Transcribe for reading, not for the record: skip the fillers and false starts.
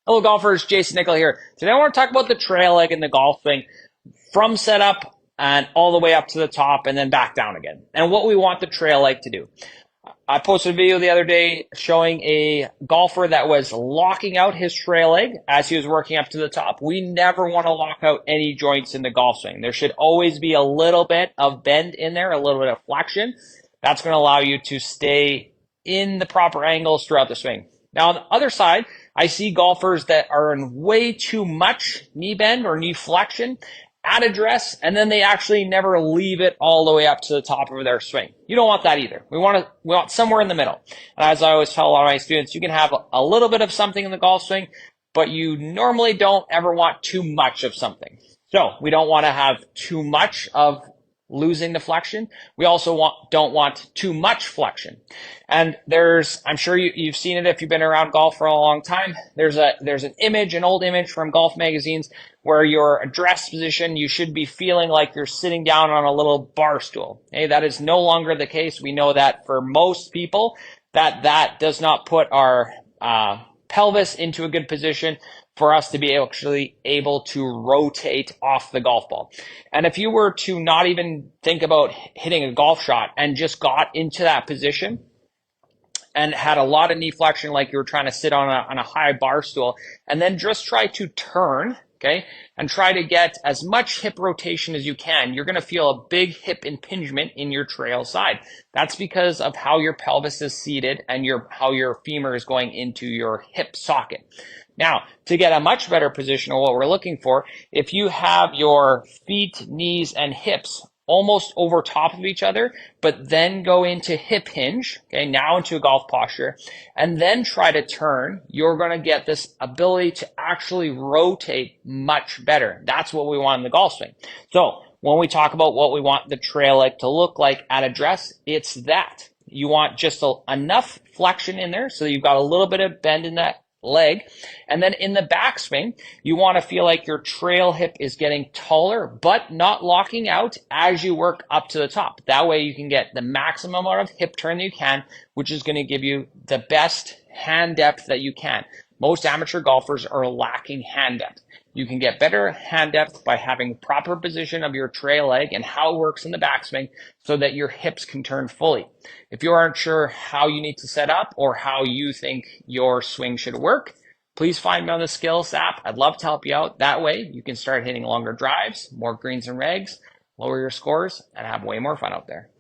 Hello golfers, Jason Nickel here. Today I want to talk about the trail leg in the golf swing from setup and all the way up to the top and then back down again. And what we want the trail leg to do. I posted a video the other day showing a golfer that was locking out his trail leg as he was working up to the top. We never want to lock out any joints in the golf swing. There should always be a little bit of bend in there, a little bit of flexion. That's going to allow you to stay in the proper angles throughout the swing. Now on the other side, I see golfers that are in way too much knee bend or knee flexion at address, and then they actually never leave it all the way up to the top of their swing. You don't want that either. We want somewhere in the middle. And as I always tell a lot of my students, you can have a little bit of something in the golf swing, but you normally don't ever want too much of something. So we don't want to have too much of losing the flexion. We also don't want too much flexion. And I'm sure you've seen it if you've been around golf for a long time. There's an old image from golf magazines where your address position, you should be feeling like you're sitting down on a little bar stool. Okay, that is no longer the case. We know that for most people, that does not put our pelvis into a good position for us to be actually able to rotate off the golf ball. And if you were to not even think about hitting a golf shot and just got into that position and had a lot of knee flexion like you were trying to sit on a high bar stool, and then just try to turn, okay, and try to get as much hip rotation as you can, you're going to feel a big hip impingement in your trail side. That's because of how your pelvis is seated and how your femur is going into your hip socket. Now, to get a much better position of what we're looking for, if you have your feet, knees, and hips almost over top of each other, but then go into hip hinge, okay, now into a golf posture, and then try to turn, you're going to get this ability to actually rotate much better. That's what we want in the golf swing. So when we talk about what we want the trail leg to look like at address, it's that. You want just enough flexion in there so you've got a little bit of bend in that leg. And then in the backswing, you want to feel like your trail hip is getting taller, but not locking out as you work up to the top. That way you can get the maximum amount of hip turn that you can, which is going to give you the best hand depth that you can. Most amateur golfers are lacking hand depth. You can get better hand depth by having proper position of your trail leg and how it works in the backswing so that your hips can turn fully. If you aren't sure how you need to set up or how you think your swing should work, please find me on the Skills app. I'd love to help you out. That way you can start hitting longer drives, more greens and regs, lower your scores, and have way more fun out there.